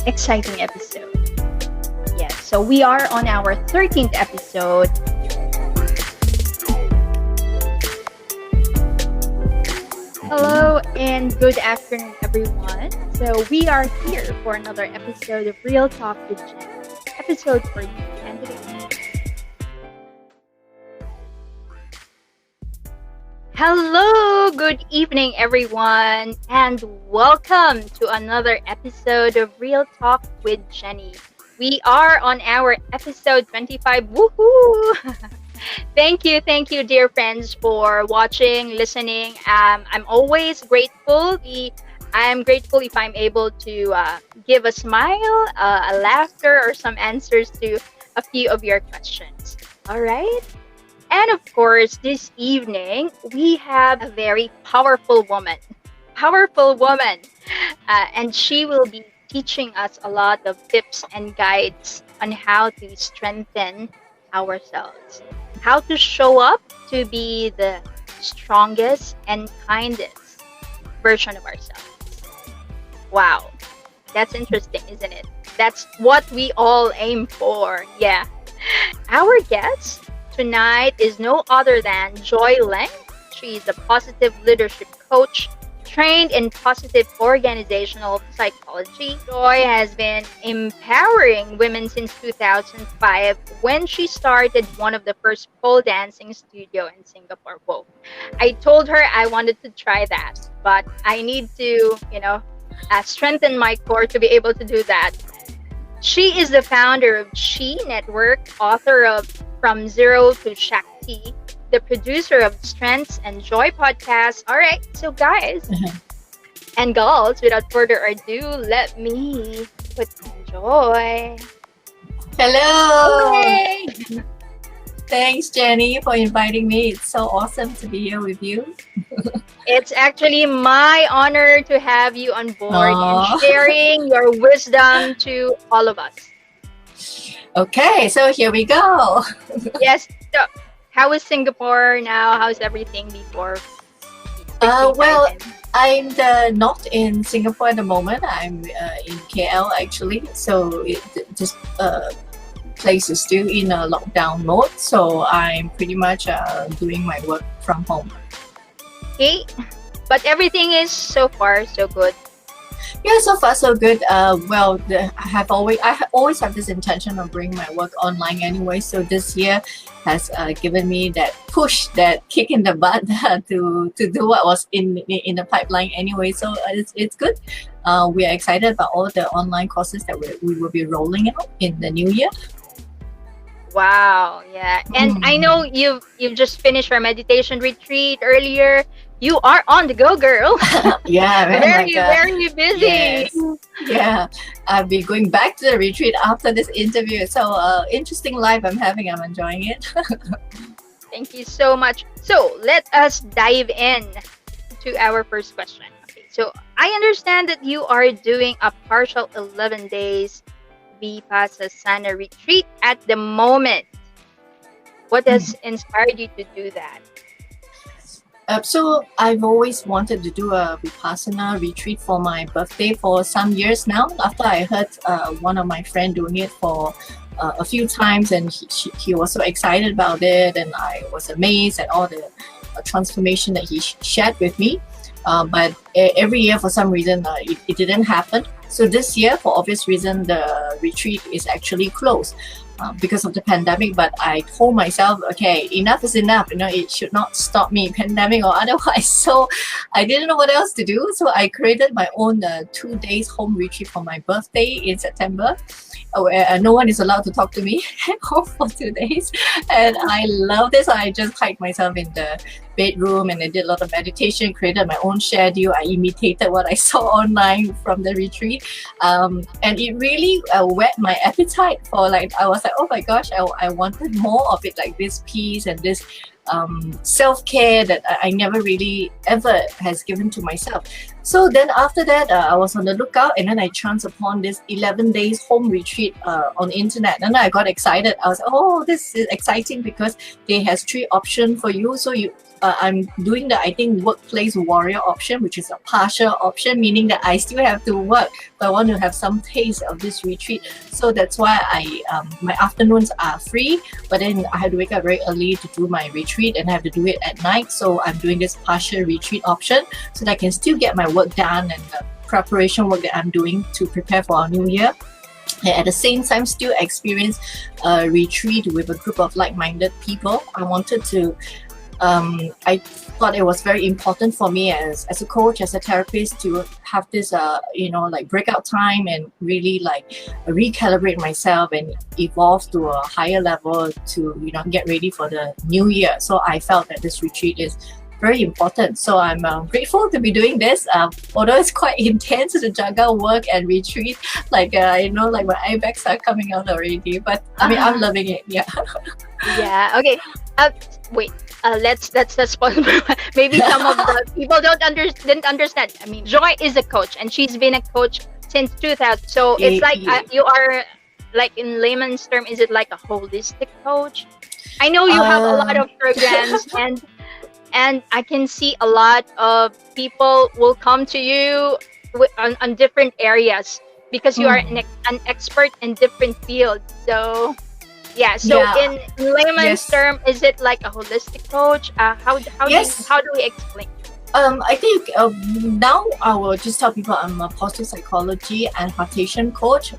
exciting episode. Yes, so we are on our 13th episode. Hello and good afternoon, everyone. So we are here for another episode of Real Talk with Jen. Episode for you and today. Hello, good evening, everyone, and welcome to another episode of Real Talk with Jenny. We are on our episode 25. Woohoo! Thank you, dear friends, for watching, listening. I'm always grateful. I'm grateful if I'm able to give a smile, a laughter, or some answers to a few of your questions. All right? And of course, this evening, we have a very powerful woman. And she will be teaching us a lot of tips and guides on how to strengthen ourselves, how to show up to be the strongest and kindest version of ourselves. Wow, that's interesting, isn't it? That's what we all aim for. Yeah. Our guest tonight is no other than Joy Leng. She is a positive leadership coach trained in positive organizational psychology. Joy has been empowering women since 2005 when she started one of the first pole dancing studio in Singapore. Whoa. I told her I wanted to try that, but I need to, strengthen my core to be able to do that. She is the founder of Chi Network, author of From Zero to Shakti, the producer of Strengths and Joy podcast. All right, so guys and girls, without further ado, let me put on Joy. Hello. Hey. Thanks, Jenny, for inviting me. It's so awesome to be here with you. It's actually my honor to have you on board and sharing your wisdom to all of us. Okay, so here we go. Yes. So, how is Singapore now? How's everything before? Well, I'm not in Singapore at the moment. I'm in KL actually. So this place is still in a lockdown mode. So I'm pretty much doing my work from home. Okay, but everything is so far so good. Yeah, so far so good. I always have this intention of bringing my work online anyway. So this year has given me that push, that kick in the butt to do what was in the pipeline anyway. So it's good. We are excited about all the online courses that we will be rolling out in the new year. Wow, yeah, and I know you've just finished our meditation retreat earlier. You are on the go, girl. Yeah, very busy. Yes. Yeah, I'll be going back to the retreat after this interview. So, interesting life I'm having. I'm enjoying it. Thank you so much. So, let us dive in to our first question. Okay, so I understand that you are doing a partial 11 days Vipassana Retreat at the moment. What has inspired you to do that? So I've always wanted to do a Vipassana retreat for my birthday for some years now. After I heard one of my friends doing it for a few times, and he was so excited about it, and I was amazed at all the transformation that he shared with me. But every year, for some reason, it didn't happen. So this year, for obvious reason, the retreat is actually closed. Because of the pandemic, but I told myself, okay, enough is enough. It should not stop me, pandemic or otherwise. So I didn't know what else to do. So I created my own 2 days home retreat for my birthday in September, where no one is allowed to talk to me for 2 days. And I love this. I just hide myself in the bedroom and I did a lot of meditation, created my own schedule. I imitated what I saw online from the retreat. And it really whet my appetite for I was like, oh my gosh, I wanted more of it, like this peace and this self-care that I never really ever has given to myself. So then after that, I was on the lookout, and then I chanced upon this 11 days home retreat on the internet. And I got excited. I was, oh, this is exciting because they has 3 options for you. So I'm doing the, I think, workplace warrior option, which is a partial option, meaning that I still have to work, but I want to have some taste of this retreat. So that's why my afternoons are free, but then I have to wake up very early to do my retreat, and I have to do it at night. So I'm doing this partial retreat option so that I can still get my work done and the preparation work that I'm doing to prepare for our new year. And at the same time, still experience a retreat with a group of like-minded people. I wanted to I thought it was very important for me as a coach, as a therapist, to have this, like breakout time and really like recalibrate myself and evolve to a higher level to, get ready for the new year. So I felt that this retreat is very important. So I'm grateful to be doing this. Although it's quite intense to juggle work and retreat, like my eye bags are coming out already. But I mean, I'm loving it. Yeah. Yeah. Okay. Wait. Let's pause. Maybe some of the people didn't understand. I mean, Joy is a coach, and she's been a coach since 2000. So it's like you are, like in layman's term, is it like a holistic coach? I know you have a lot of programs, and I can see a lot of people will come to you on different areas because you are an expert in different fields. So. Yeah. So in layman's term, is it like a holistic coach? How do we explain? I think now I will just tell people I'm a positive psychology and HeARTation coach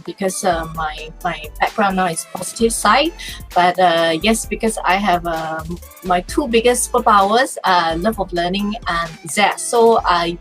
because my background now is positive side. But yes, because I have my 2 biggest superpowers, love of learning and zest. So I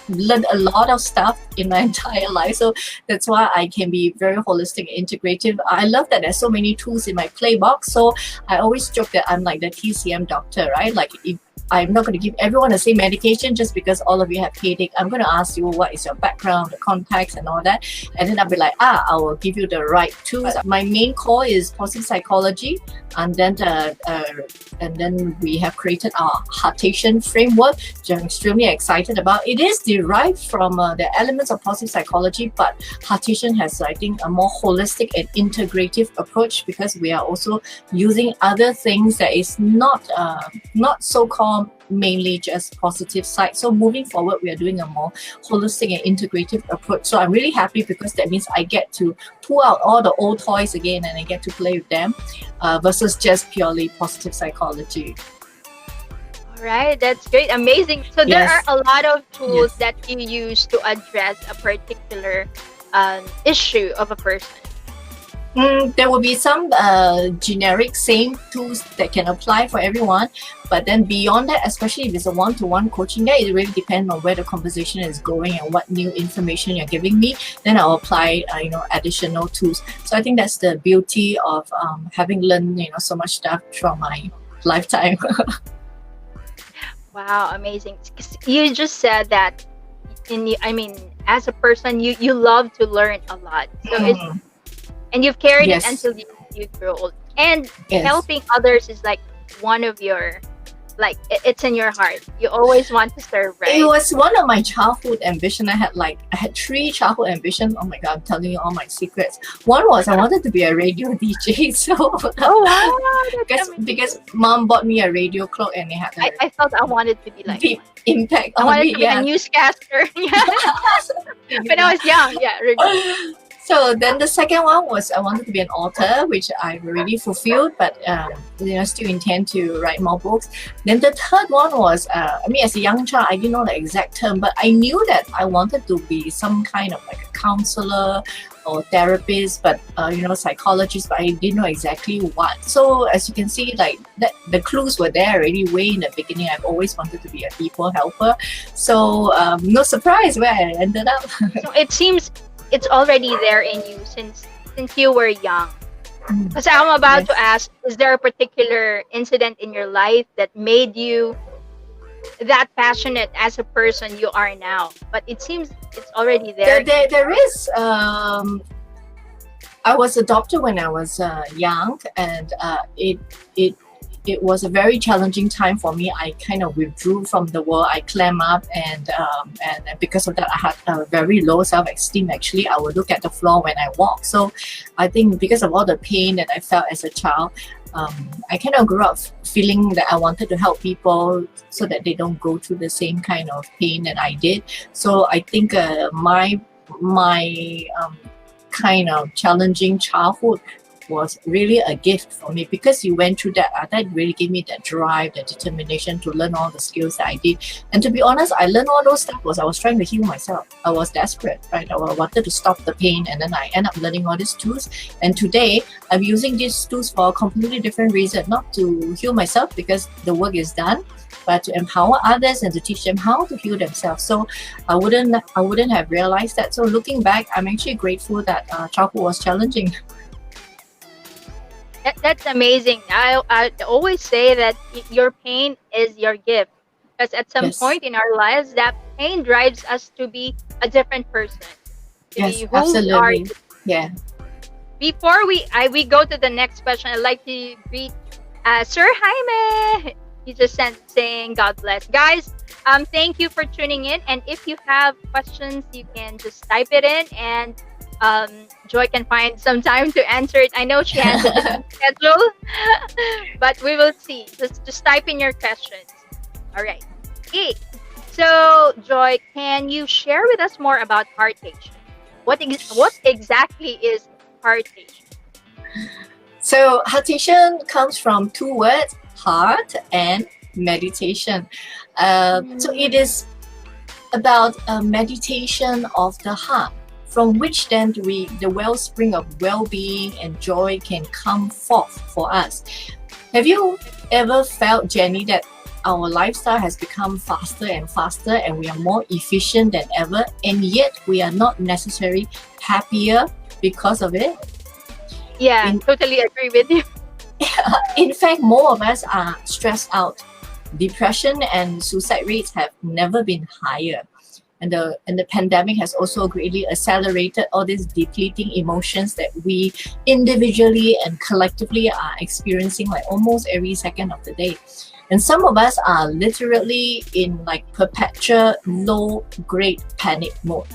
learned a lot of stuff in my entire life. So that's why I can be very holistic and integrative. I love that there's so many tools in my playbox. So I always joke that I'm like the TCM doctor, right? Like if I'm not going to give everyone the same medication just because all of you have headache. I'm going to ask you what is your background, the context and all that. And then I'll be like, I will give you the right tools. My main core is positive psychology. And then we have created our HeARTation framework, which I'm extremely excited about. It is derived from the elements of positive psychology, but HeARTation has, I think, a more holistic and integrative approach because we are also using other things that is not so-called mainly just positive side. So moving forward, we are doing a more holistic and integrative approach. So I'm really happy because that means I get to pull out all the old toys again and I get to play with them versus just purely positive psychology. All right, that's great, amazing. So there are a lot of tools that you use to address a particular issue of a person. There will be some generic same tools that can apply for everyone, but then beyond that, especially if it's a one-to-one coaching, that it really depends on where the conversation is going and what new information you're giving me. Then I'll apply additional tools. So I think that's the beauty of having learned so much stuff from my lifetime. Wow, amazing! You just said that as a person, you love to learn a lot. So and you've carried it until you grow old. And helping others is like one of your, like, it's in your heart. You always want to serve, right? It was one of my childhood ambitions. I had 3 childhood ambitions. Oh my God, I'm telling you all my secrets. One was I wanted to be a radio DJ. So because mom bought me a radio clock and it had I felt I wanted to be like deep impact I on wanted me. to be a newscaster. When I was young, radio. So then the second one was I wanted to be an author, which I've already fulfilled, but still intend to write more books. Then the third one was, as a young child, I didn't know the exact term, but I knew that I wanted to be some kind of like a counselor or therapist, but psychologist, but I didn't know exactly what. So as you can see, like that, the clues were there already way in the beginning. I've always wanted to be a people helper. So no surprise where I ended up. So it seems it's already there in you since you were young. Because I'm about to ask, is there a particular incident in your life that made you that passionate as a person you are now? But it seems it's already there. There is. I was adopted when I was young, and it was a very challenging time for me. I kind of withdrew from the world. I clam up, and because of that, I had a very low self-esteem. Actually, I would look at the floor when I walk. So I think because of all the pain that I felt as a child, I kind of grew up feeling that I wanted to help people so that they don't go through the same kind of pain that I did. So I think my kind of challenging childhood was really a gift for me, because you went through that. That really gave me that drive, that determination to learn all the skills that I did. And to be honest, I learned all those stuff because I was trying to heal myself. I was desperate, right? I wanted to stop the pain, and then I end up learning all these tools. And today, I'm using these tools for a completely different reason, not to heal myself because the work is done, but to empower others and to teach them how to heal themselves. So I wouldn't have realized that. So looking back, I'm actually grateful that childhood was challenging. That's amazing. I always say that your pain is your gift, because at some Yes. point in our lives, that pain drives us to be a different person, to Yes, be who we are. absolutely. Yeah. Before we go to the next question, I'd like to greet Sir Jaime. He's just saying God bless. Guys, thank you for tuning in. And if you have questions, you can just type it in, and Joy can find some time to answer it. I know she has a busy schedule, but we will see. Just type in your questions. All right. Okay. So, Joy, can you share with us more about HeARTation? What exactly is HeARTation? So HeARTation comes from two words, heart and meditation. So it is about a meditation of the heart, from which then the wellspring of well-being and joy can come forth for us. Have you ever felt, Jenny, that our lifestyle has become faster and faster, and we are more efficient than ever, and yet we are not necessarily happier because of it? Yeah, totally agree with you. In fact, more of us are stressed out. Depression and suicide rates have never been higher. And the pandemic has also greatly accelerated all these depleting emotions that we individually and collectively are experiencing like almost every second of the day. And some of us are literally in like perpetual low-grade panic mode.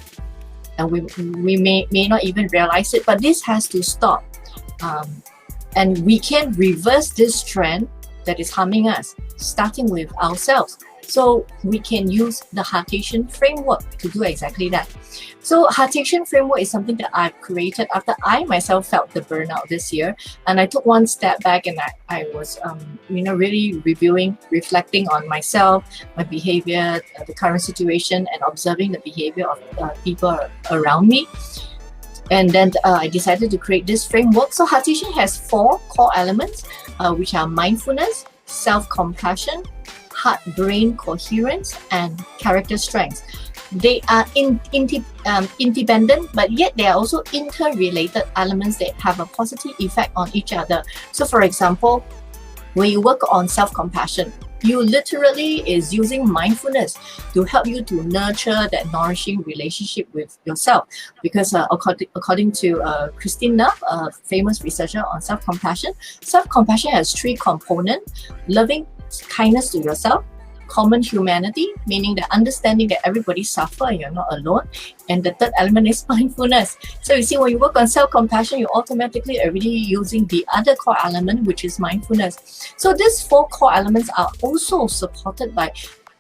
And we may not even realize it, but this has to stop. And we can reverse this trend that is harming us, starting with ourselves. So we can use the HeARTation framework to do exactly that. So HeARTation framework is something that I've created after I myself felt the burnout this year. And I took one step back, and I was really reviewing, reflecting on myself, my behavior, the current situation, and observing the behavior of people around me. And then I decided to create this framework. So HeARTation has 4 core elements, which are mindfulness, self-compassion, heart-brain coherence, and character strength. They are independent, but yet they are also interrelated elements that have a positive effect on each other. So for example, when you work on self-compassion, you literally is using mindfulness to help you to nurture that nourishing relationship with yourself. Because according to Christine Neff, a famous researcher on self-compassion has 3 components: loving kindness to yourself, common humanity, meaning the understanding that everybody suffers and you're not alone, and the third element is mindfulness. So you see, when you work on self-compassion, you're automatically already using the other core element, which is mindfulness. So these 4 core elements are also supported by,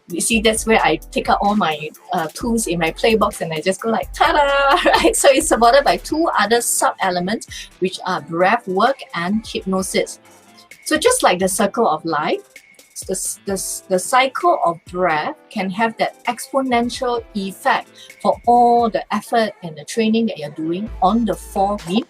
you see, that's where I take out all my tools in my playbox and I just go like, ta-da, right? So it's supported by 2 other sub-elements, which are breath work and hypnosis. So just like the circle of life, the cycle of breath can have that exponential effect for all the effort and the training that you're doing on the 4 beat.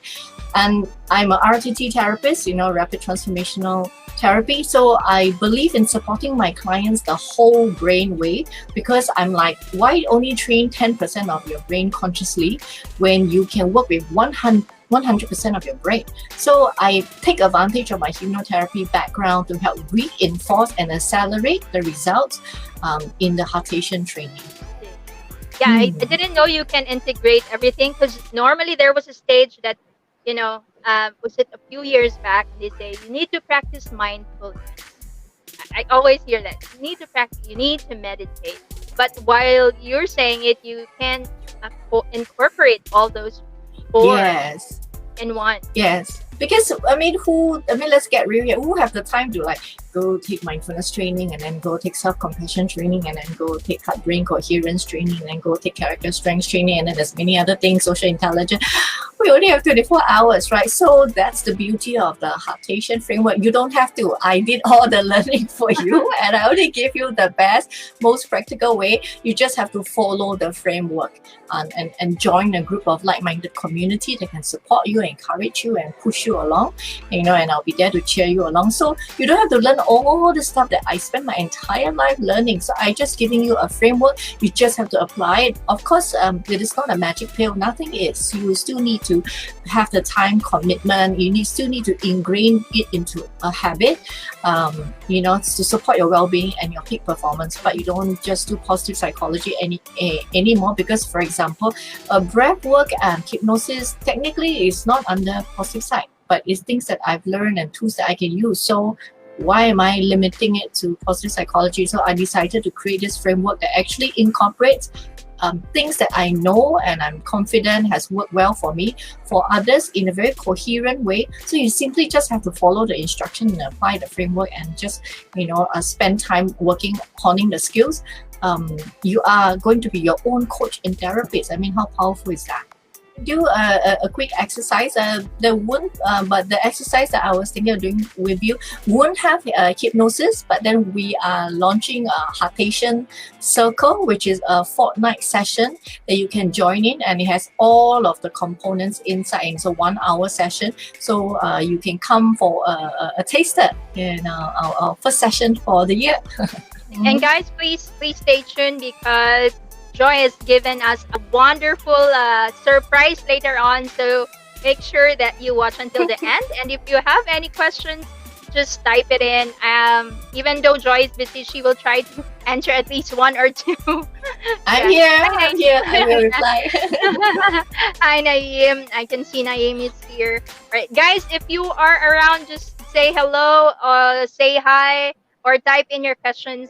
And I'm an RTT therapist, rapid transformational therapy. So I believe in supporting my clients the whole brain way, because I'm like, why only train 10% of your brain consciously when you can work with 100% of your brain? So I take advantage of my hypnotherapy background to help reinforce and accelerate the results in the HeARTation training. Yeah, I didn't know you can integrate everything, because normally there was a stage that, was it a few years back, they say you need to practice mindfulness. I always hear that. You need to practice, you need to meditate. But while you're saying it, you can incorporate all those four Yes. in one. Yes, because let's get real here. Who have the time to like go take mindfulness training and then go take self-compassion training and then go take brain coherence training and then go take character strength training and then there's many other things, social intelligence. We only have 24 hours, right? So that's the beauty of the HeARTation framework. You don't have to. I did all the learning for you and I only gave you the best, most practical way. You just have to follow the framework and join a group of like-minded community that can support you, encourage you and push you along, and I'll be there to cheer you along. So you don't have to learn all the stuff that I spent my entire life learning. So I just giving you a framework. You just have to apply it. Of course, it is not a magic pill. Nothing is. You still need to have the time commitment. You still need to ingrain it into a habit, to support your well-being and your peak performance. But you don't just do positive psychology anymore, because, for example, breath work and hypnosis technically is not under positive psych, but it's things that I've learned and tools that I can use. So why am I limiting it to positive psychology? So I decided to create this framework that actually incorporates things that I know and I'm confident has worked well for me, for others in a very coherent way. So you simply just have to follow the instruction and apply the framework and just, spend time working, honing the skills. You are going to be your own coach and therapist. I mean, how powerful is that? Do a quick exercise. But the exercise that I was thinking of doing with you won't have hypnosis, but then we are launching a HeARTation circle, which is a fortnight session that you can join in, and it has all of the components inside. And it's a 1 hour session, so you can come for a taster in our first session for the year. And guys, please stay tuned, because Joy has given us a wonderful surprise later on. So make sure that you watch until the end. And if you have any questions, just type it in. Even though Joy is busy, she will try to answer at least one or two. I'm here. I will reply. Hi, Naeem. I can see Naeem is here. All right, guys, if you are around, just say hello or say hi or type in your questions.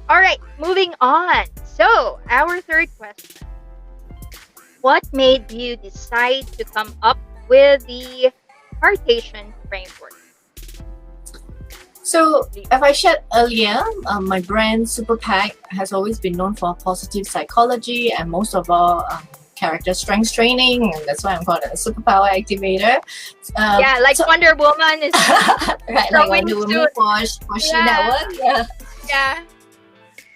All right, moving on. So, our third question. What made you decide to come up with the HeARTation framework? So, as I shared earlier, my brand Super Pack has always been known for positive psychology and most of all character strength training, and that's why I'm called a superpower activator. Wonder Woman is right, like Wonder Woman for She Network. Yeah.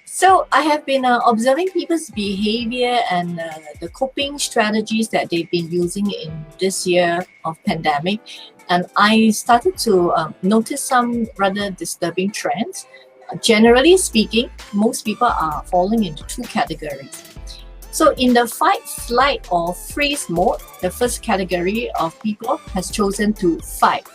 So I have been observing people's behavior and the coping strategies that they've been using in this year of pandemic. And I started to notice some rather disturbing trends. Generally speaking, most people are falling into two categories. So in the fight, flight or freeze mode, the first category of people has chosen to fight.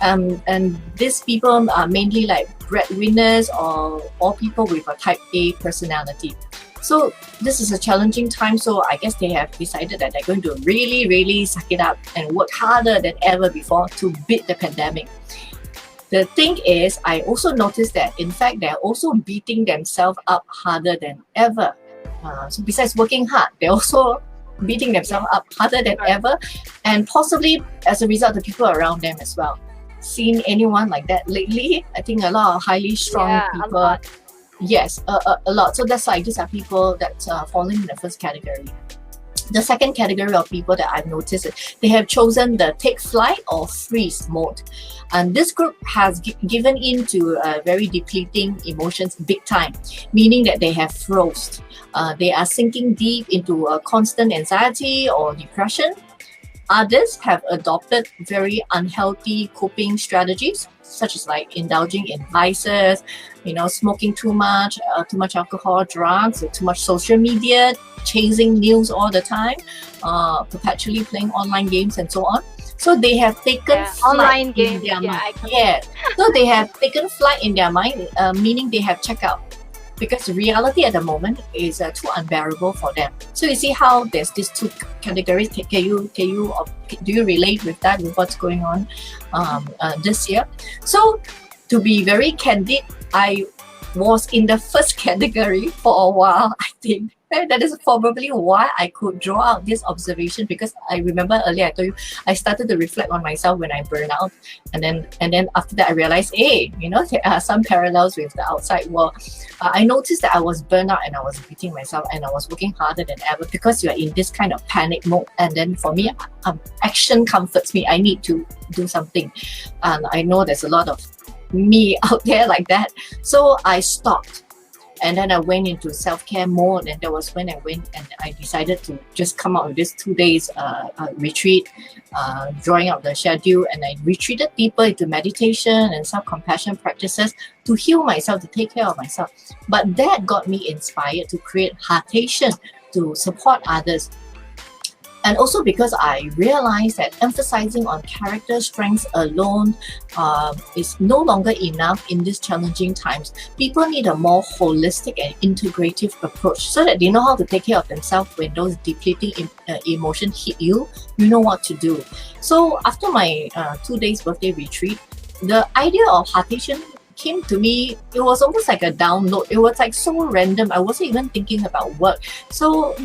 And these people are mainly like breadwinners or people with a type A personality. So this is a challenging time. So I guess they have decided that they're going to really, really suck it up and work harder than ever before to beat the pandemic. The thing is, I also noticed that in fact, they're also beating themselves up harder than ever. So besides working hard, they're also beating themselves up harder than ever, and possibly as a result, the people around them as well. Seen anyone like that lately? I think a lot of highly strong people. A lot. Yes, a lot. So that's like these are people that falling in the first category. The second category of people that I've noticed, they have chosen the take flight or freeze mode. And this group has given in to very depleting emotions big time, meaning that they have froze. They are sinking deep into constant anxiety or depression. Others have adopted very unhealthy coping strategies, such as like indulging in vices, smoking too much alcohol, drugs, too much social media, chasing news all the time, perpetually playing online games and so on. So they have taken online games in their mind. Yeah. So they have taken flight in their mind, meaning they have checked out. Because reality at the moment is too unbearable for them. So you see how there's these two categories. Do you relate with that, with what's going on this year? So to be very candid, I was in the first category for a while, I think. And that is probably why I could draw out this observation, because I remember earlier I told you I started to reflect on myself when I burn out, and then after that I realized, hey, there are some parallels with the outside world. I noticed that I was burnt out and I was beating myself and I was working harder than ever because you are in this kind of panic mode. And then for me, action comforts me. I need to do something, and I know there's a lot of me out there like that. So I stopped. And then I went into self-care mode, and that was when I went and I decided to just come out with this 2 days retreat, drawing out the schedule, and I retreated deeper into meditation and self-compassion practices to heal myself, to take care of myself. But that got me inspired to create HeARTation to support others. And also because I realized that emphasizing on character strengths alone is no longer enough in these challenging times. People need a more holistic and integrative approach so that they know how to take care of themselves when those depleting emotions hit you. You know what to do. So after my 2 days birthday retreat, the idea of HeARTation came to me. It was almost like a download. It was like so random. I wasn't even thinking about work. So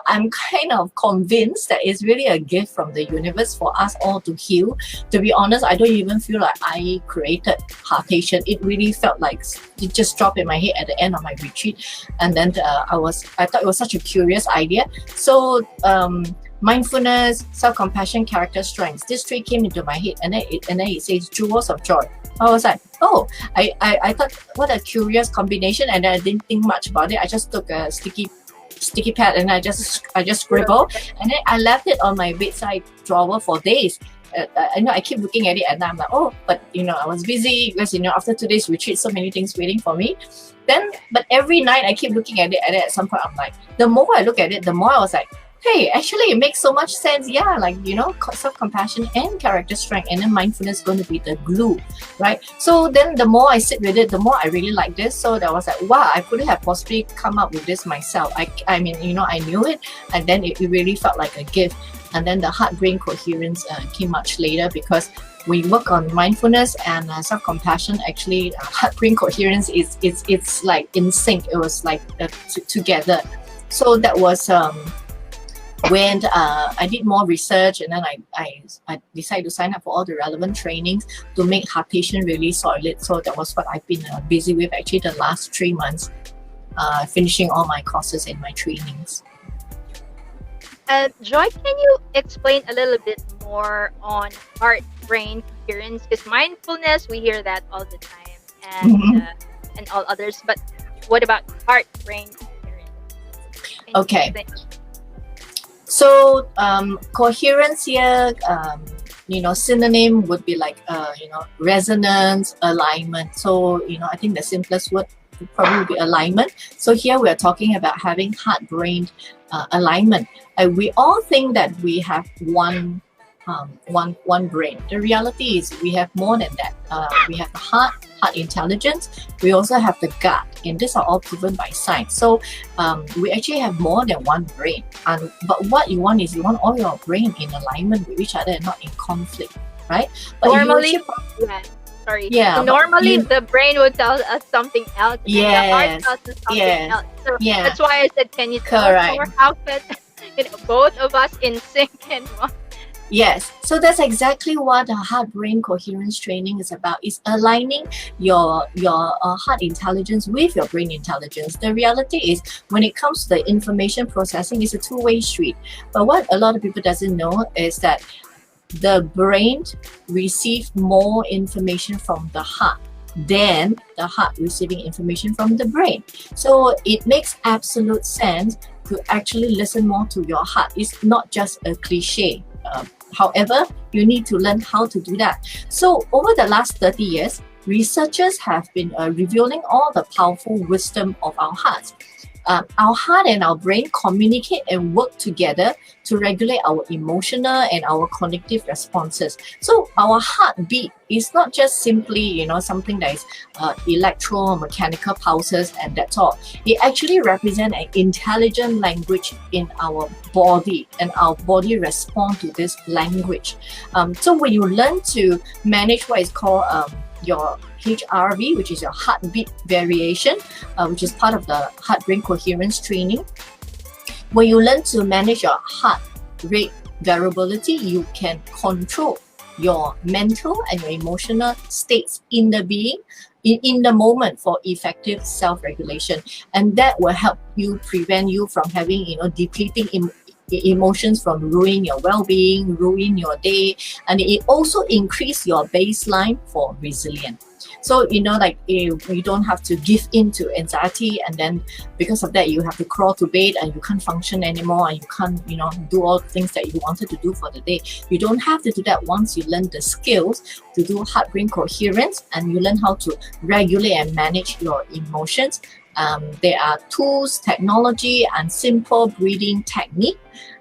I'm kind of convinced that it's really a gift from the universe for us all to heal. To be honest, I don't even feel like I created HeARTation. It really felt like it just dropped in my head at the end of my retreat. And then I thought it was such a curious idea. So mindfulness, self-compassion, character strengths. This three came into my head, and then it says jewels of joy. I was like, oh, I thought, what a curious combination, and I didn't think much about it. I just took a sticky pad and I just scribbled, and then I left it on my bedside drawer for days. I keep looking at it, and I'm like, oh, but I was busy because after 2 days retreat, so many things waiting for me. But every night I keep looking at it, and at some point I'm like, the more I look at it, the more I was like, hey, actually it makes so much sense. Yeah, like self-compassion and character strength, and then mindfulness is going to be the glue, right? So then the more I sit with it, the more I really like this. So that was like, wow, I couldn't have possibly come up with this myself. I mean, I knew it, and then it really felt like a gift. And then the heart-brain coherence came much later, because we work on mindfulness and self-compassion. Actually, heart-brain coherence it's like in sync. It was like together. So that was when I did more research, and then I decided to sign up for all the relevant trainings to make HeARTation really solid. So that was what I've been busy with actually the last 3 months, finishing all my courses and my trainings. Joy, can you explain a little bit more on heart-brain coherence? Because mindfulness, we hear that all the time, and all others. But what about heart-brain coherence? Okay. So coherence here, synonym would be like resonance, alignment. So I think the simplest word would probably be alignment. So here we are talking about having heart-brain alignment. We all think that we have one brain. The reality is we have more than that. We have the heart intelligence. We also have the gut, and these are all proven by science. So we actually have more than one brain. But what you want is you want all your brain in alignment with each other and not in conflict, right? But normally, normally the brain would tell us something else, and the heart tells us something else. So that's why I said, can you tell us more how could both of us in sync and one? Yes, so that's exactly what the heart-brain coherence training is about. Is aligning your heart intelligence with your brain intelligence. The reality is, when it comes to the information processing, it's a two-way street. But what a lot of people doesn't know is that the brain receives more information from the heart than the heart receiving information from the brain. So it makes absolute sense to actually listen more to your heart. It's not just a cliche. However, you need to learn how to do that. So over the last 30 years, researchers have been revealing all the powerful wisdom of our hearts. Our heart and our brain communicate and work together to regulate our emotional and our cognitive responses. So our heartbeat is not just simply, something that is electromechanical pulses and that's all. It actually represents an intelligent language in our body, and our body responds to this language. So when you learn to manage what is called your HRV, which is your heartbeat variation, which is part of the heart-brain coherence training. When you learn to manage your heart rate variability, you can control your mental and your emotional states in the being, in the moment, for effective self-regulation. And that will help you prevent you from having, depleting emotions from ruining your well-being, ruin your day, and it also increase your baseline for resilience. So, you don't have to give in to anxiety, and then because of that, you have to crawl to bed and you can't function anymore, and you can't, do all the things that you wanted to do for the day. You don't have to do that once you learn the skills to do heart-brain coherence, and you learn how to regulate and manage your emotions. There are tools, technology, and simple breathing technique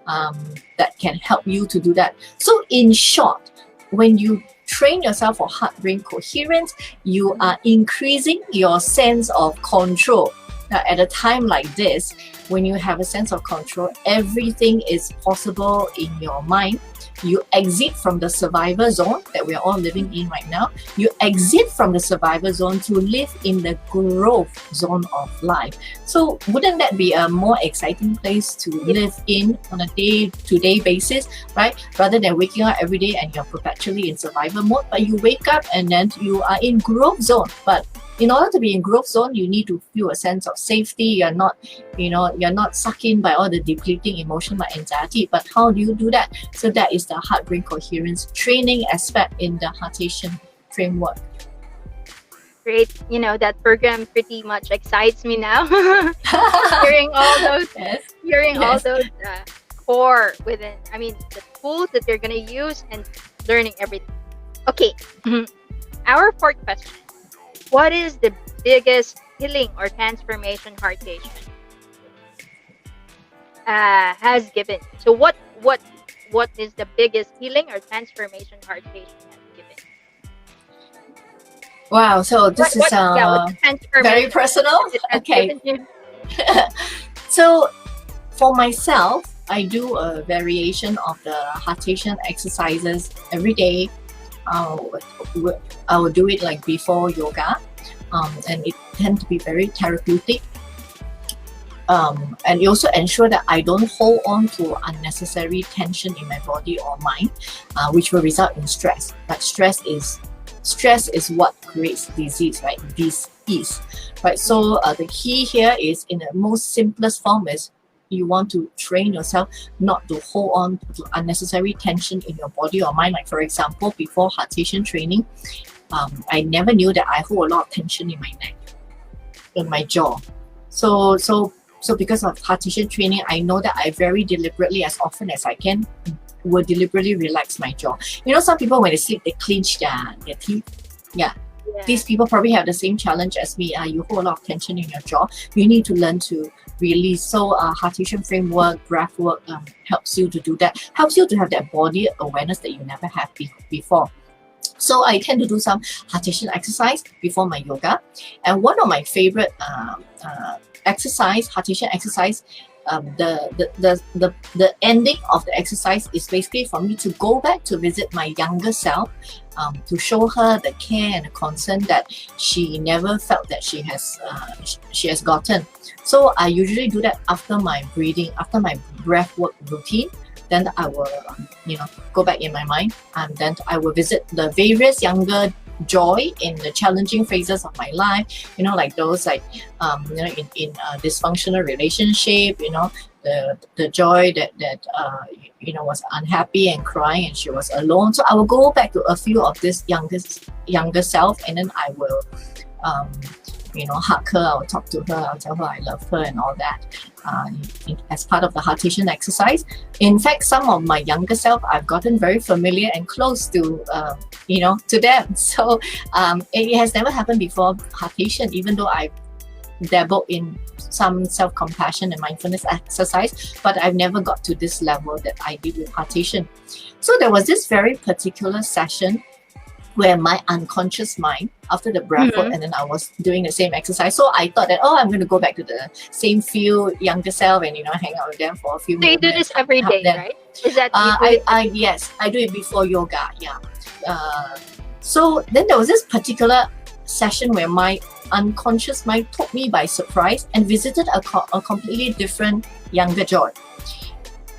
that can help you to do that. So in short, when you train yourself for heart-brain coherence, you are increasing your sense of control. Now, at a time like this, when you have a sense of control, everything is possible in your mind. You exit from the survivor zone that we are all living in right now. You exit from the survivor zone to live in the growth zone of life. So wouldn't that be a more exciting place to live in on a day-to-day basis, right? Rather than waking up every day and you're perpetually in survivor mode, but you wake up and then you are in growth zone. But in order to be in growth zone, you need to feel a sense of safety. You're not sucked in by all the depleting emotion like anxiety. But how do you do that? So that is the heart-brain coherence training aspect in the HeARTation framework. Great. That program pretty much excites me now. Hearing all those, all those core within, the tools that you're going to use and learning everything. Okay. Our fourth question. What is the biggest healing or transformation HeARTation has given? So what is the biggest healing or transformation HeARTation has given? Wow, so this is very personal. Okay. So for myself, I do a variation of the HeARTation exercises every day. I will do it like before yoga, and it tends to be very therapeutic. And it also ensure that I don't hold on to unnecessary tension in my body or mind, which will result in stress. But stress is what creates disease, right? Disease, right? So the key here is, in the most simplest form, is you want to train yourself not to hold on to unnecessary tension in your body or mind. Like, for example, before HeARTation training, I never knew that I hold a lot of tension in my neck, in my jaw. So because of HeARTation training, I know that I very deliberately, as often as I can, will deliberately relax my jaw. Some people, when they sleep, they clench their teeth. Yeah. These people probably have the same challenge as me. You hold a lot of tension in your jaw. You need to learn to release. So HeARTation framework, breath work helps you to do that. Helps you to have that body awareness that you never had before. So I tend to do some HeARTation exercise before my yoga. And one of my favorite HeARTation exercise, the ending of the exercise is basically for me to go back to visit my younger self, to show her the care and the concern that she never felt that she has gotten. So I usually do that after my breath work routine. Then I will go back in my mind, and then I will visit the various younger Joy in the challenging phases of my life, like those in a dysfunctional relationship, the Joy that was unhappy and crying and she was alone. So I will go back to a few of this younger self, and then I will hug her, I will talk to her, I'll tell her I love her and all that, as part of the HeARTation exercise. In fact, some of my younger self, I've gotten very familiar and close to them. So it has never happened before HeARTation, even though I've dabbled in some self-compassion and mindfulness exercise, but I've never got to this level that I did with HeARTation. So there was this very particular session where my unconscious mind, after the breath work, and then I was doing the same exercise. So I thought that, I'm going to go back to the same few younger self and, hang out with them for a few minutes. So you do this every day, right? Is that yes, I do it before yoga, yeah. So then there was this particular session where my unconscious mind took me by surprise and visited a completely different younger Joy.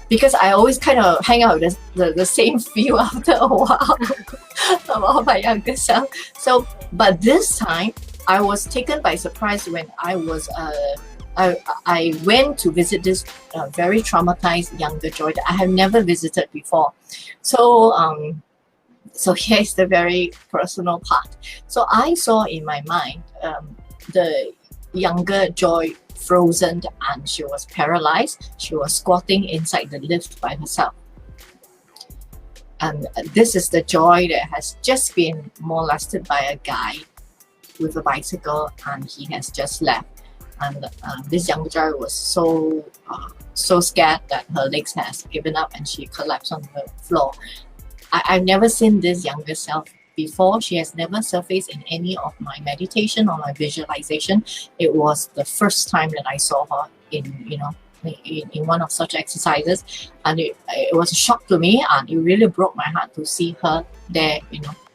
Because I always kind of hang out with the same feel after a while about my younger self. So, but this time I was taken by surprise when I went to visit this very traumatized younger Joy that I have never visited before. So here's the very personal part. So I saw in my mind the younger Joy frozen and she was paralyzed. She was squatting inside the lift by herself. And this is the Joy that has just been molested by a guy with a bicycle, and he has just left. And this young Joy was so scared that her legs has given up and she collapsed on the floor. I've never seen this younger self before. She has never surfaced in any of my meditation or my visualization. It was the first time that I saw her in one of such exercises, and it was a shock to me, and it really broke my heart to see her there,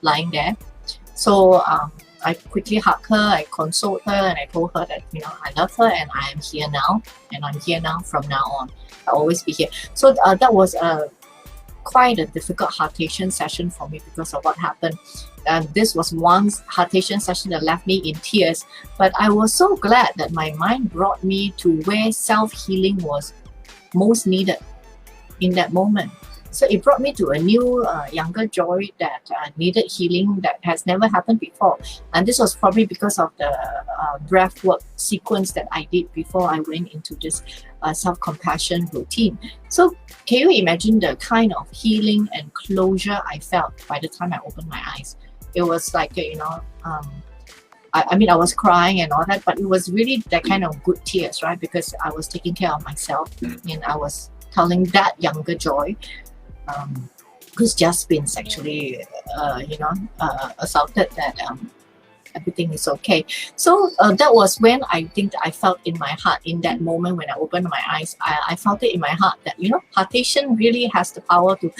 lying there. So I quickly hugged her, I consoled her, and I told her that I love her and I am here now, and I'm here now from now on. I'll always be here. So that was quite a difficult HeARTation session for me because of what happened. And this was one HeARTation session that left me in tears. But I was so glad that my mind brought me to where self-healing was most needed in that moment. So it brought me to a new, younger Joy that needed healing that has never happened before. And this was probably because of the breathwork sequence that I did before I went into this self-compassion routine. So can you imagine the kind of healing and closure I felt by the time I opened my eyes? It was like, I mean, I was crying and all that, but it was really that kind of good tears, right? Because I was taking care of myself, and I was telling that younger Joy, who's just been sexually, assaulted, that everything is okay. So that was when I think I felt in my heart, in that moment when I opened my eyes, I felt it in my heart that, HeARTation really has the power to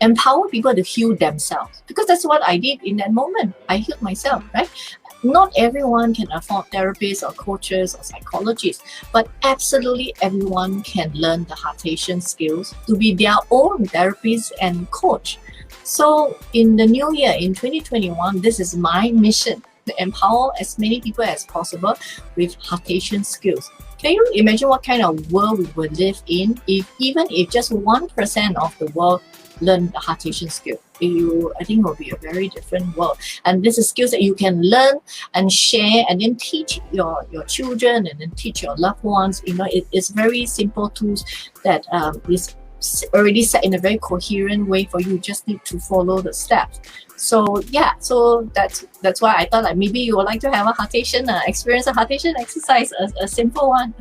empower people to heal themselves. Because that's what I did in that moment. I healed myself, right? Not everyone can afford therapists or coaches or psychologists, but absolutely everyone can learn the HeARTation skills to be their own therapist and coach. So in the new year, in 2021, this is my mission, to empower as many people as possible with HeARTation skills. Can you imagine what kind of world we would live in even if just 1% of the world learn the HeARTation skill? I think it will be a very different world. And this is skills that you can learn and share and then teach your children and then teach your loved ones. It's very simple tools that is already set in a very coherent way for you. You just need to follow the steps. So yeah, so that's why I thought like maybe you would like to have a HeARTation experience, a HeARTation exercise, a simple one.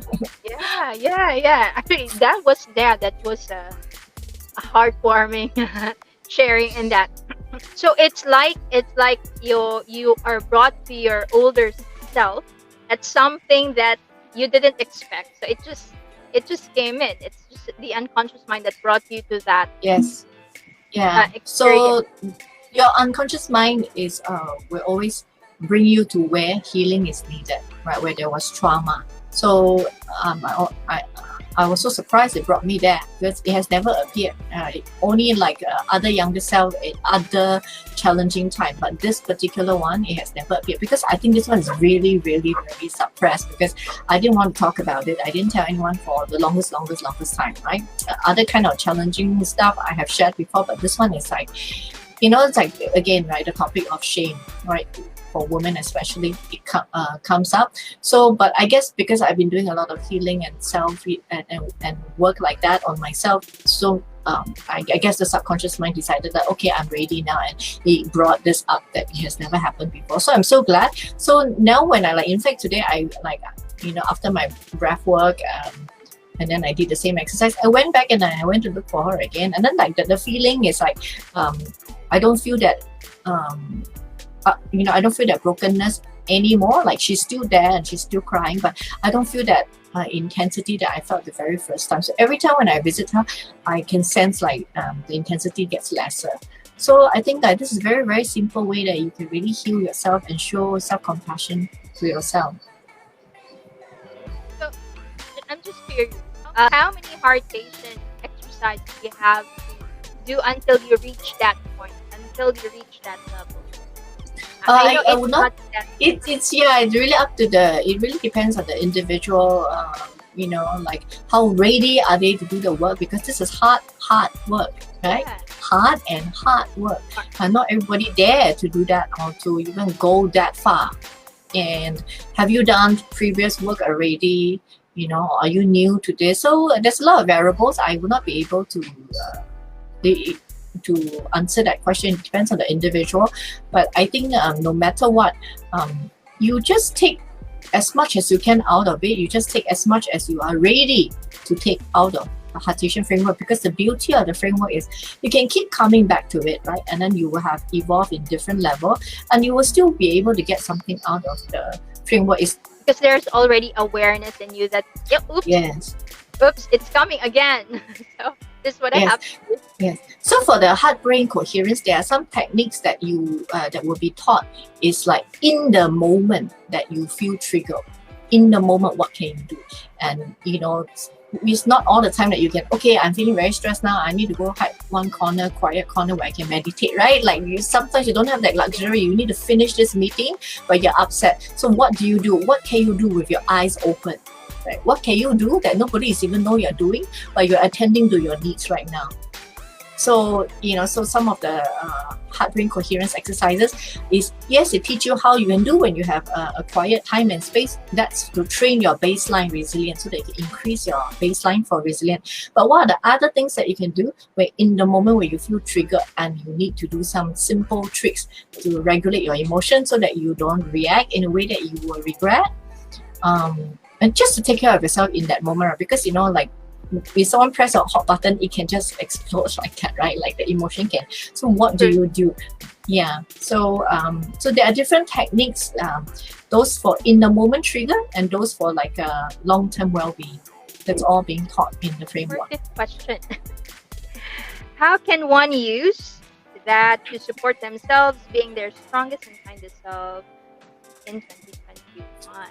Yeah. Actually, that was a heartwarming sharing in that. So it's like you are brought to your older self at something that you didn't expect. So it just came in. It's just the unconscious mind that brought you to that. Yes. Yeah. So your unconscious mind will always bring you to where healing is needed, right? Where there was trauma. So I was so surprised it brought me there because it has never appeared. Only like other younger self at other challenging time, but this particular one, it has never appeared because I think this one is really, really, really suppressed because I didn't want to talk about it. I didn't tell anyone for the longest time, right? Other kind of challenging stuff I have shared before, but this one is like, it's like, again, right, the topic of shame, right? For women especially, it comes up. So, but I guess because I've been doing a lot of healing and self and work like that on myself, so I guess the subconscious mind decided that okay, I'm ready now, and it brought this up that it has never happened before. So I'm so glad. So now when I in fact today I after my breath work. And then I did the same exercise. I went back and I went to look for her again. And then like the feeling is like, I don't feel that, I don't feel that brokenness anymore. Like she's still there and she's still crying, but I don't feel that intensity that I felt the very first time. So every time when I visit her, I can sense like the intensity gets lesser. So I think that this is a very, very simple way that you can really heal yourself and show self-compassion to yourself. So I'm just curious, how many HeARTation exercises you have to do until you reach that point, until you reach that level? I know I it's would not not. that. It's really up to it really depends on the individual. You know, like how ready are they to do the work, because this is hard work, right? Yeah. Hard work. And not everybody dare to do that or to even go that far. And have you done previous work already? You know, are you new to this? So there's a lot of variables. I would not be able to answer that question. It depends on the individual. But I think no matter what, you just take as much as you can out of it. You just take as much as you are ready to take out of the HeARTation framework, because the beauty of the framework is you can keep coming back to it, right? And then you will have evolved in different level, and you will still be able to get something out of the framework. Is because there's already awareness in you that yes, it's coming again. So this is what I have to do. Yes. So for the heart brain coherence, there are some techniques that you that will be taught. Is like in the moment that you feel triggered, in the moment, what can you do? And you know, it's not all the time that you can. Okay, I'm feeling very stressed now. I need to go hide one corner, quiet corner where I can meditate. Right? Like sometimes you don't have that luxury. You need to finish this meeting, but you're upset. So what do you do? What can you do with your eyes open? Right? What can you do that nobody is even know you're doing, but you're attending to your needs right now? So, you know, so some of the heart brain coherence exercises is, yes, it teach you how you can do when you have a quiet time and space. That's to train your baseline resilience, so that you can increase your baseline for resilience. But what are the other things that you can do where in the moment where you feel triggered and you need to do some simple tricks to regulate your emotions so that you don't react in a way that you will regret? And just to take care of yourself in that moment, because, you know, like, if someone press a hot button, it can just explode like that, right? Like the emotion can. So what do you do? Yeah. So so there are different techniques. Those for in the moment trigger, and those for like long-term well-being. That's all being taught in the framework. Question: how can one use that to support themselves being their strongest and kindest self in 2021?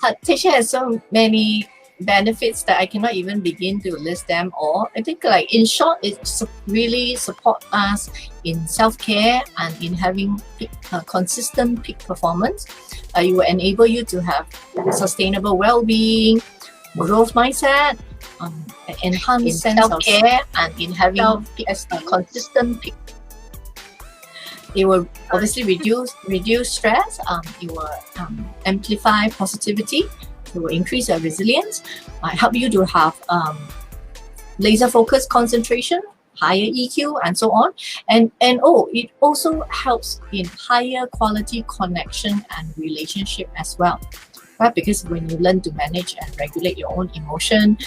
HeARTation has so many benefits that I cannot even begin to list them all. I think, like, in short, it really support us in self-care and in having consistent peak performance. It will enable you to have sustainable well-being, growth mindset, enhanced sense of self-care, and in having consistent peak. It will obviously reduce stress. It will amplify positivity. It will increase your resilience, help you to have laser focus, concentration, higher EQ, and so on. And it also helps in higher quality connection and relationship as well, right? Because when you learn to manage and regulate your own emotion,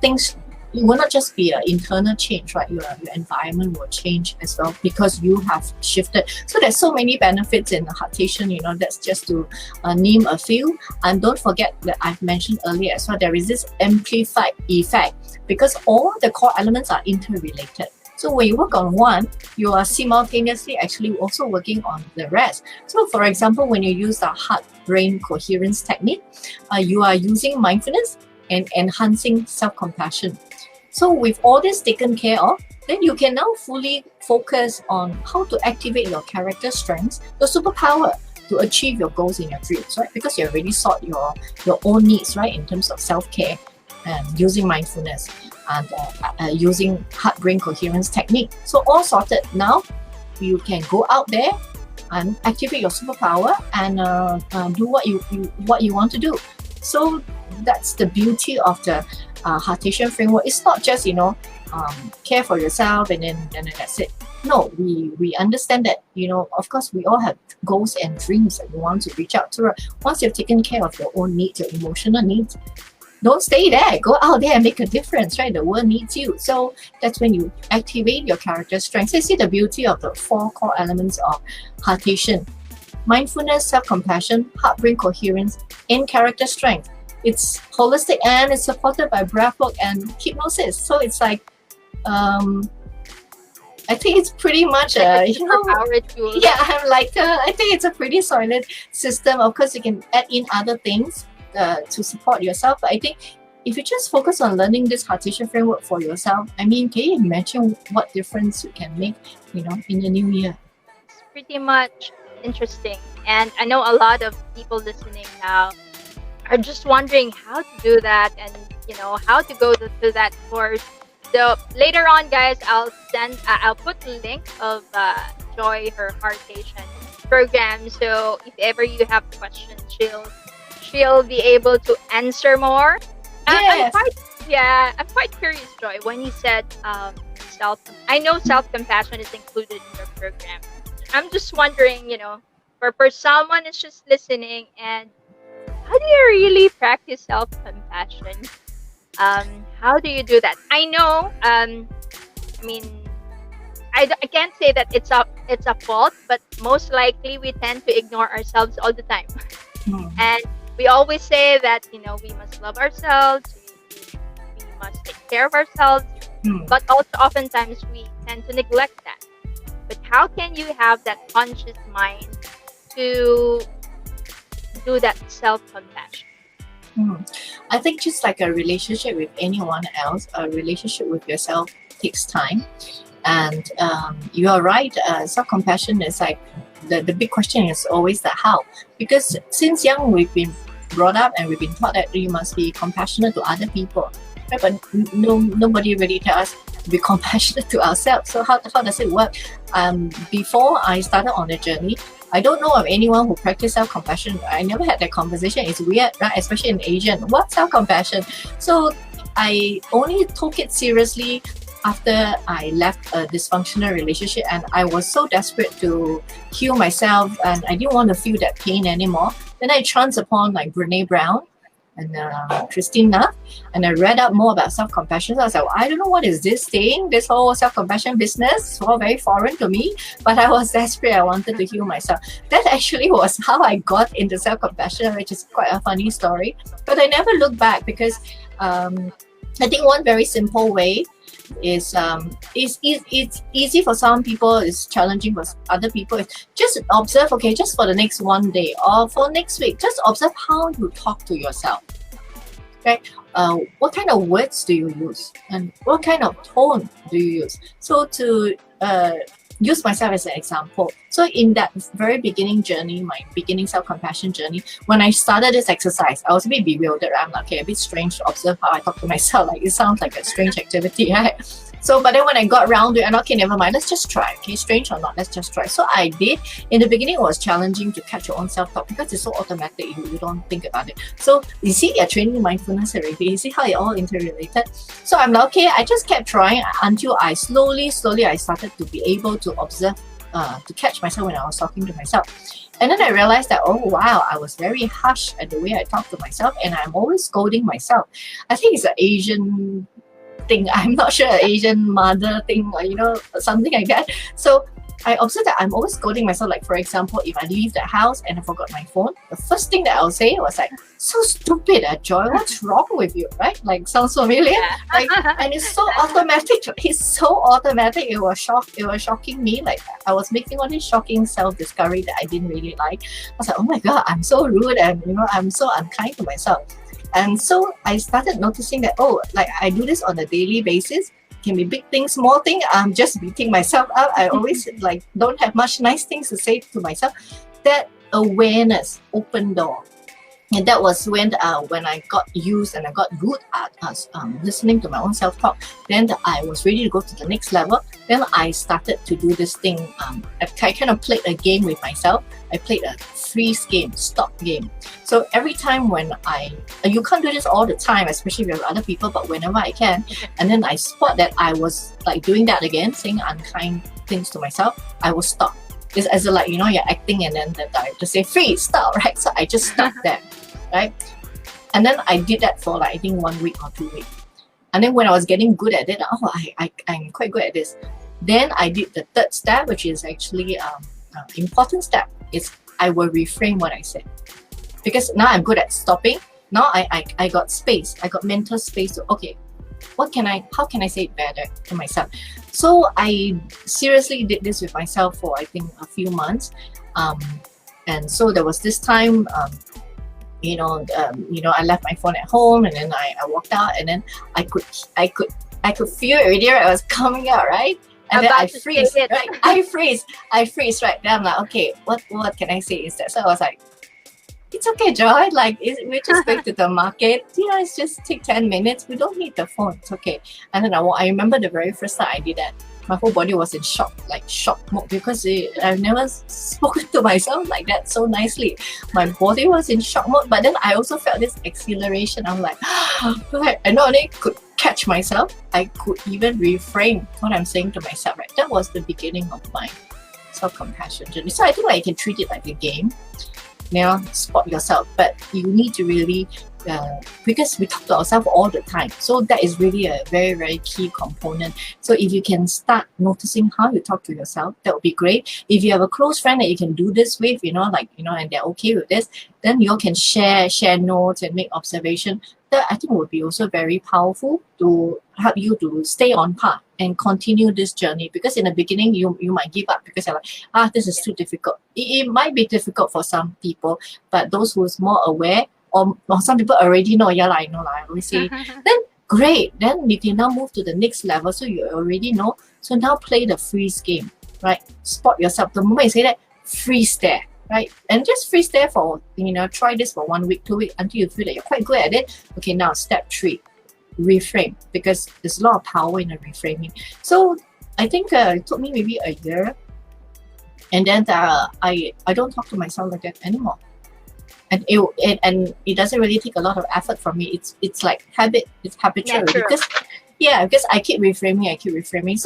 things, it will not just be an internal change, right? Your environment will change as well because you have shifted. So there's so many benefits in HeARTation, you know, that's just to name a few. And don't forget that I've mentioned earlier as well, there is this amplified effect because all the core elements are interrelated. So when you work on one, you are simultaneously actually also working on the rest. So for example, when you use the heart-brain coherence technique, you are using mindfulness and enhancing self-compassion. So with all this taken care of, then you can now fully focus on how to activate your character strengths, your superpower, to achieve your goals in your dreams, right? Because you already sought your own needs, right, in terms of self-care and using mindfulness and using heart-brain coherence technique. So all sorted. Now you can go out there and activate your superpower and do what you want to do. So that's the beauty of the HeARTation framework. It's not just, you know, care for yourself and then that's it. No, we understand that, you know, of course we all have goals and dreams that we want to reach out to. Once you've taken care of your own needs, your emotional needs, don't stay there. Go out there and make a difference, right? The world needs you. So that's when you activate your character strengths. You see the beauty of the 4 core elements of HeARTation: mindfulness, self-compassion, heart-brain coherence, and character strength. It's holistic and it's supported by breathwork and hypnosis. So it's like, I think it's pretty much Like a you know, superpower tool. yeah, I'm like I think it's a pretty solid system. Of course, you can add in other things to support yourself. But I think if you just focus on learning this HeARTation framework for yourself, I mean, can you imagine what difference you can make, you know, in the new year? It's pretty much interesting. And I know a lot of people listening now are just wondering how to do that and, you know, how to go to that course. So later on, guys, I'll put the link of Joy, her HeARTation program. So if ever you have questions, she'll be able to answer more. Yes. I'm quite curious, Joy, when you said I know self-compassion is included in your program. I'm just wondering, you know, for someone who's just listening, and how do you really practice self-compassion? How do you do that? I know, I mean, I can't say that it's a fault, but most likely we tend to ignore ourselves all the time. And we always say that, you know, we must love ourselves, we must take care of ourselves, but also oftentimes we tend to neglect that. But how can you have that conscious mind to do that self-compassion? I think just like a relationship with anyone else, a relationship with yourself takes time. And you are right, self-compassion is like the big question is always the how. Because since young, we've been brought up and we've been taught that you must be compassionate to other people. Right? But nobody really tells us to be compassionate to ourselves. So how does it work? Before I started on the journey, I don't know of anyone who practiced self-compassion. I never had that conversation. It's weird, right? Especially in Asian. What's self-compassion? So I only took it seriously after I left a dysfunctional relationship, and I was so desperate to heal myself, and I didn't want to feel that pain anymore. Then I chanced upon like Brene Brown and Christina, and I read up more about self-compassion. So I was like, I don't know what is this thing, this whole self-compassion business. It's all very foreign to me, but I was desperate. I wanted to heal myself. That actually was how I got into self-compassion, which is quite a funny story. But I never looked back because I think one very simple way is it's easy for some people, it's challenging for other people. Just observe, okay, just for the next one day or for next week, just observe how you talk to yourself, right? What kind of words do you use and what kind of tone do you use? So to use myself as an example, so in that very beginning journey, my beginning self-compassion journey, when I started this exercise, I was a bit bewildered. I'm like, okay, a bit strange to observe how I talk to myself. Like, it sounds like a strange activity, right? So, but then when I got around to it, and okay, never mind, let's just try. Okay, strange or not, let's just try. So I did. In the beginning, it was challenging to catch your own self-talk because it's so automatic, you don't think about it. So you see, you're training mindfulness already. You see how it all interrelated. So I'm like, okay, I just kept trying until I slowly I started to be able to observe, to catch myself when I was talking to myself. And then I realized that, oh wow, I was very harsh at the way I talk to myself, and I'm always scolding myself. I think it's an Asian thing. I'm not sure, Asian mother thing, or you know, something like that. So I observed that I'm always scolding myself. Like, for example, if I leave the house and I forgot my phone, the first thing that I'll say was like, so stupid, Joy, what's wrong with you, right? Like, sounds familiar. Like, and it's so automatic. It's so automatic. It was shocking me. Like, I was making all this shocking self-discovery that I didn't really like. I was like, oh my God, I'm so rude, and you know, I'm so unkind to myself. And so I started noticing that, oh, like I do this on a daily basis. Can be big things, small thing. I'm just beating myself up. I always like don't have much nice things to say to myself. That awareness opened door. And that was when I got used and I got good at listening to my own self-talk. Then I was ready to go to the next level. Then I started to do this thing. I kind of played a game with myself. I played a freeze game, stop game. So every time when you can't do this all the time, especially with other people, but whenever I can, and then I spot that I was like doing that again, saying unkind things to myself, I will stop. It's as like, you know, you're acting and then the director say freeze, stop, right? So I just stopped there, right? And then I did that for like, I think 1 week or 2 weeks. And then when I was getting good at it, I'm quite good at this. Then I did the third step, which is actually important step. Is I will reframe what I said. Because now I'm good at stopping. Now I got space. I got mental space to, okay, how can I say it better to myself? So I seriously did this with myself for I think a few months. And so there was this time, I left my phone at home, and then I walked out, and then I could feel it already, right? I was coming out, right? And then I freeze, right? I freeze, right? Then I'm like, okay, what can I say instead? So I was like, it's okay, Joy. Like, we're just going to the market. It's just take 10 minutes. We don't need the phone. It's okay. And then I remember the very first time I did that, my whole body was in shock mode, because I've never spoken to myself like that so nicely. My body was in shock mode, but then I also felt this exhilaration. I'm like, I not only could catch myself, I could even reframe what I'm saying to myself. Right, that was the beginning of my self-compassion journey. So I think I can treat it like a game. Spot yourself, but you need to really, because we talk to ourselves all the time, so that is really a very, very key component. So if you can start noticing how you talk to yourself, that would be great. If you have a close friend that you can do this with, and they're okay with this, then you all can share notes and make observation. That I think would be also very powerful to help you to stay on path and continue this journey. Because in the beginning, you might give up because you're like, this is too difficult. It might be difficult for some people, but those who's more aware, or some people already know, I always say, then great, then you can now move to the next level. So you already know. So now play the freeze game, right? Spot yourself. The moment you say that, freeze there. Right, and just freeze there for, try this for 1 week, 2 weeks, until you feel that you're quite good at it. Okay, now step 3, reframe, because there's a lot of power in the reframing. So I think it took me maybe a year, and then I don't talk to myself like that anymore. And it doesn't really take a lot of effort from me. It's like habit. It's habitual. Because I keep reframing.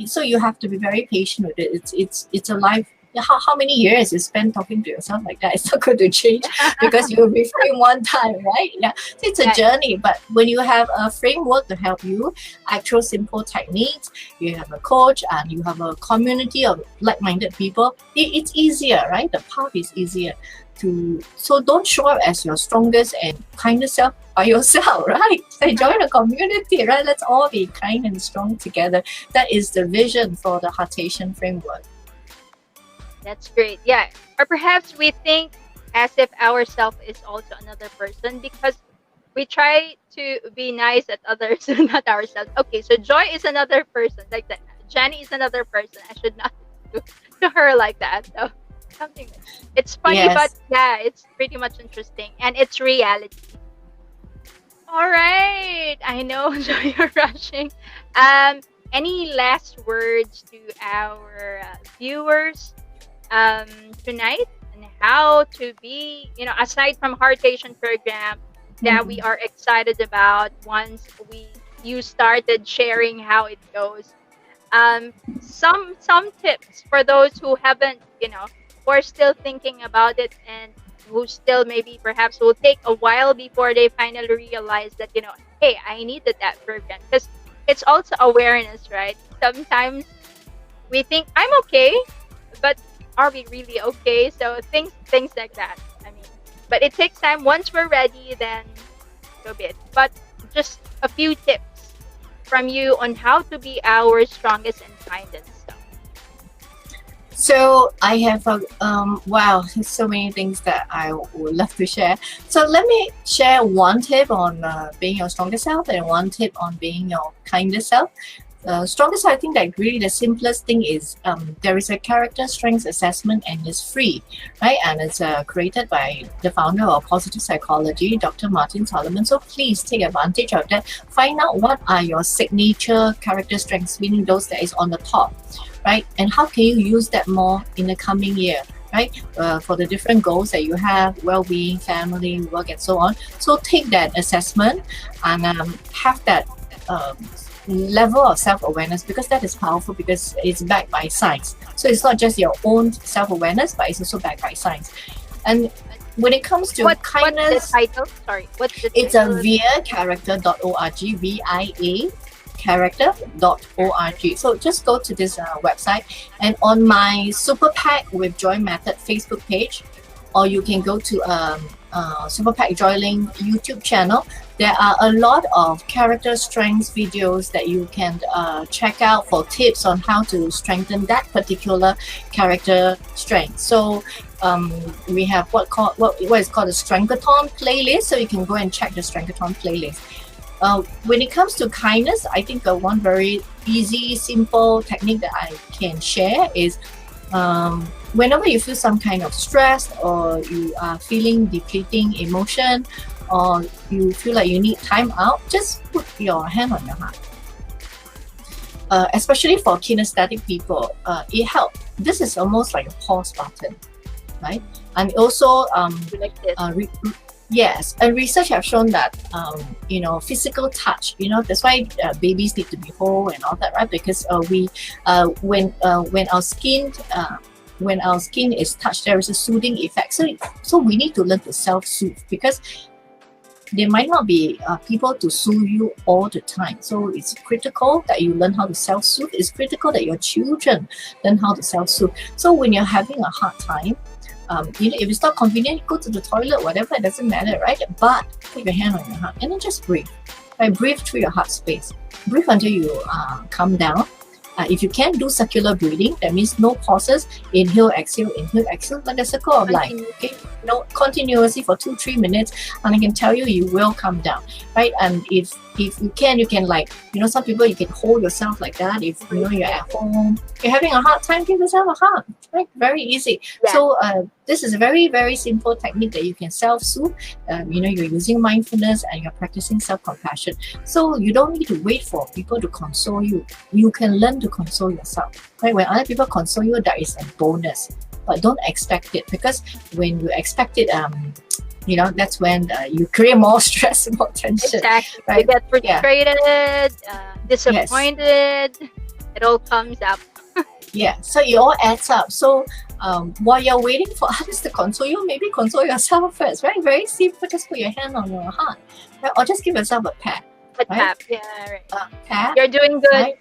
So you have to be very patient with it. It's a life. How many years you spend talking to yourself like that? It's not going to change because you reframe one time, right? Yeah, so it's a journey. But when you have a framework to help you, actual simple techniques, you have a coach, and you have a community of like-minded people, it's easier, right? The path is easier. So don't show up as your strongest and kindest self by yourself, right? So join a community, right? Let's all be kind and strong together. That is the vision for the HeARTation framework. That's great. Yeah. Or perhaps we think as if ourself is also another person, because we try to be nice at others, not ourselves. Okay, so Joy is another person like that. Jenny is another person. I should not do to her like that. So something. It's funny, but it's pretty much interesting, and it's reality. All right. I know you're rushing. Any last words to our viewers tonight, and how to be, aside from HeARTation program that we are excited about once you started sharing how it goes, some tips for those who haven't, who are still thinking about it, and who still maybe perhaps will take a while before they finally realize that, hey, I needed that program. Because it's also awareness, right? Sometimes we think I'm okay, but are we really okay? So things like that. I mean, but it takes time. Once we're ready, then so be it. But just a few tips from you on how to be our strongest and kindest self. So I have there's so many things that I would love to share. So let me share one tip on being your strongest self, and one tip on being your kindest self. Strongest, I think that really the simplest thing is there is a character strength assessment, and it's free, right? And it's created by the founder of positive psychology, Dr. Martin Solomon. So please take advantage of that. Find out what are your signature character strengths, meaning those that is on the top, right? And how can you use that more in the coming year, right? For the different goals that you have, well-being, family, work, and so on. So take that assessment and have that level of self-awareness, because that is powerful, because it's backed by science. So it's not just your own self-awareness, but it's also backed by science. And when it comes to kindness, what's the title? Sorry, what's the title? It's a viacharacter.org, VIA character.org. So just go to this website, and on my Super Pack with Joy Method Facebook page, or you can go to Super Pack Joy Leng YouTube channel, there are a lot of character strength videos that you can check out for tips on how to strengthen that particular character strength. So we have what is called a Strengthathon playlist, so you can go and check the Strengthathon playlist. When it comes to kindness, I think one very easy, simple technique that I can share is whenever you feel some kind of stress, or you are feeling depleting emotion, or you feel like you need time out, just put your hand on your heart. Especially for kinesthetic people, it helps. This is almost like a pause button, right? And also, like this. yes, and research have shown that physical touch. That's why babies need to be whole and all that, right? Because when our skin is touched, there is a soothing effect. So we need to learn to self-soothe, because there might not be people to soothe you all the time. So it's critical that you learn how to self-soothe. It's critical that your children learn how to self-soothe. So when you're having a hard time, if it's not convenient, go to the toilet, whatever, it doesn't matter, right? But put your hand on your heart and then just breathe. Right? Breathe through your heart space. Breathe until you calm down. If you can, do circular breathing. That means no pauses. Inhale, exhale, like a circle of life. Okay, continuously for 2-3 minutes, and I can tell you, you will come down, right? And if you can, some people, you can hold yourself like that. If you're at home, you're having a hard time, give yourself a hug. Right, very easy. Yeah. So this is a very, very simple technique that you can self-soothe. You're using mindfulness and you're practicing self-compassion. So you don't need to wait for people to console you. You can learn to console yourself. Right? When other people console you, that is a bonus. But don't expect it, because when you expect it, that's when you create more stress, more tension. Exactly. Right? You get frustrated, disappointed. Yes. It all comes up. Yeah, so it all adds up. So while you're waiting for others to console you, maybe console yourself first, right? Very simple. Just put your hand on your heart, right? Or just give yourself a pat. Right? Tap, yeah, right. Tap. You're doing good. Right?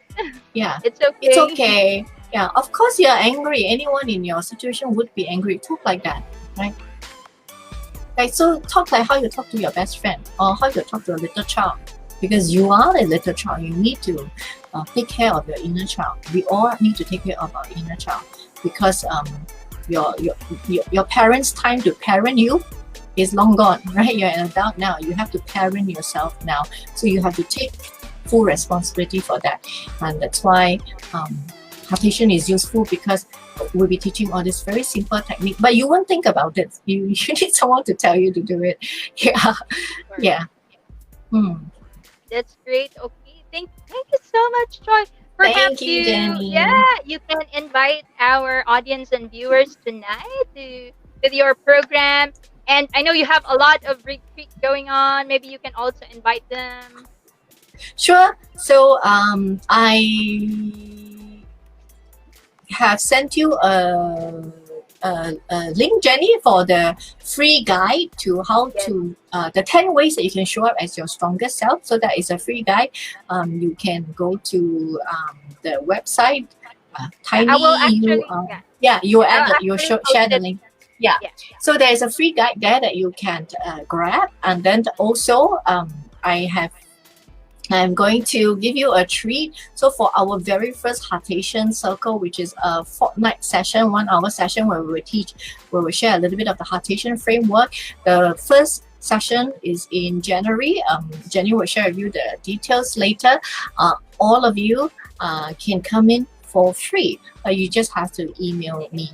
Yeah, it's okay. It's okay. Yeah, of course you're angry. Anyone in your situation would be angry. Talk like that, right? Right. So talk like how you talk to your best friend, or how you talk to a little child, because you are a little child. You need to take care of your inner child. We all need to take care of our inner child, because your parents' time to parent you is long gone, right? You're an adult now. You have to parent yourself now. So you have to take full responsibility for that. And that's why HeARTation is useful, because we'll be teaching all this very simple technique, but you won't think about it. You need someone to tell you to do it. Yeah. Yeah. That's great. Okay. Thank you so much, Joy. Perhaps Thank you, Jenny. You can invite our audience and viewers tonight with your program. And I know you have a lot of retreats going on. Maybe you can also invite them. Sure. So I have sent you a link, Jenny, for the free guide to how to the 10 ways that you can show up as your strongest self. So that is a free guide. You can go to the website tiny. I will actually, you'll share the link. Yeah. So there is a free guide there that you can grab, and then also I'm going to give you a treat. So for our very first HeARTation circle, which is a fortnight session, 1-hour session, where we will share a little bit of the HeARTation framework. The first session is in January. Jenny will share with you the details later. All of you can come in for free. You just have to email me.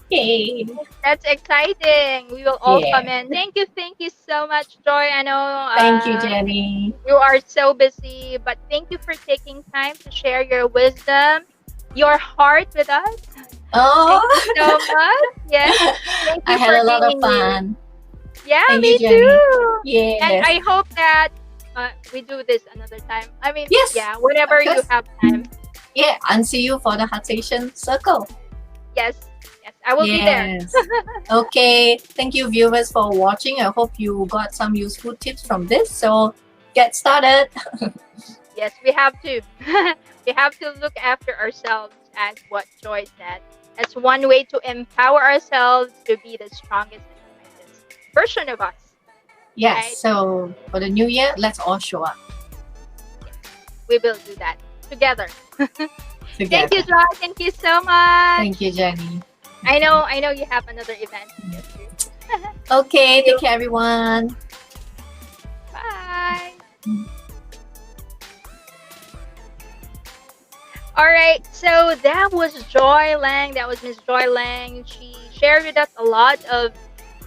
Yay. That's exciting. We will all come in. Thank you so much, Joy. I know thank you, Jenny. You are so busy, but thank you for taking time to share your wisdom, your heart with us. Oh, thank you so much. Yes. Thank you I had a lot of fun. Yeah, thank me too. Yes. And I hope that we do this another time. I mean, yes, whenever you have time. Yeah, and see you for the HeARTation circle. Yes, I will be there. Okay, thank you, viewers, for watching. I hope you got some useful tips from this. So get started. Yes, we have to. We have to look after ourselves, as what Joy said. That's one way to empower ourselves to be the strongest and kindest. version of us, Yes. right? So for the new year, let's all show up We will do that together. together. Thank you, Joy. Thank you so much. Thank you, Jenny. I know you have another event to get to. Okay, take care, everyone. Bye. All right, so that was Joy Leng. That was Miss Joy Leng. She shared with us a lot of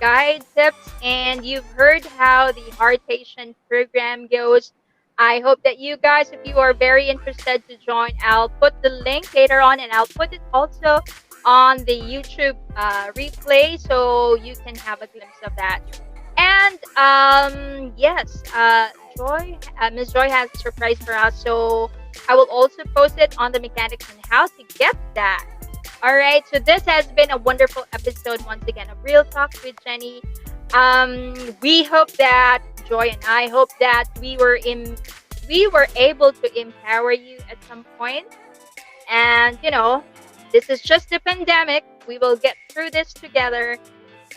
guide tips, and you've heard how the HeARTation program goes. I hope that you guys, if you are very interested to join, I'll put the link later on, and I'll put it also on the YouTube replay so you can have a glimpse of that. And yes, Miss Joy has a surprise for us, so I will also post it on the mechanics and how to get that. All right, so this has been a wonderful episode once again of Real Talk with Jenny. We hope that Joy and I hope that we were able to empower you at some point. And this is just the pandemic. We will get through this together,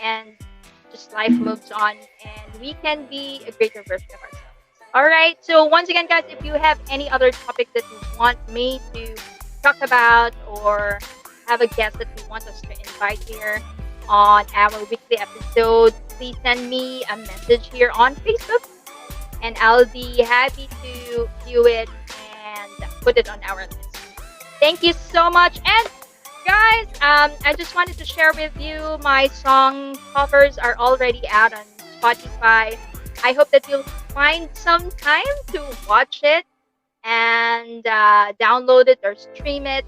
and just life moves on, and we can be a greater version of ourselves. All right. So once again, guys, if you have any other topic that you want me to talk about, or have a guest that you want us to invite here on our weekly episode, please send me a message here on Facebook, and I'll be happy to view it and put it on our list. Thank you so much. And guys, I just wanted to share with you my song covers are already out on Spotify. I hope that you'll find some time to watch it and download it or stream it.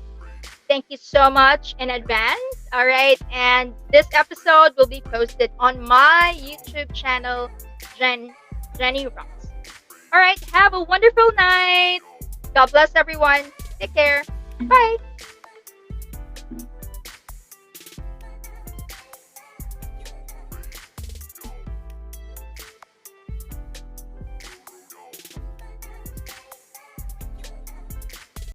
Thank you so much in advance. All right. And this episode will be posted on my YouTube channel, Jenny Rocks. All right. Have a wonderful night. God bless everyone. Take care. Bye.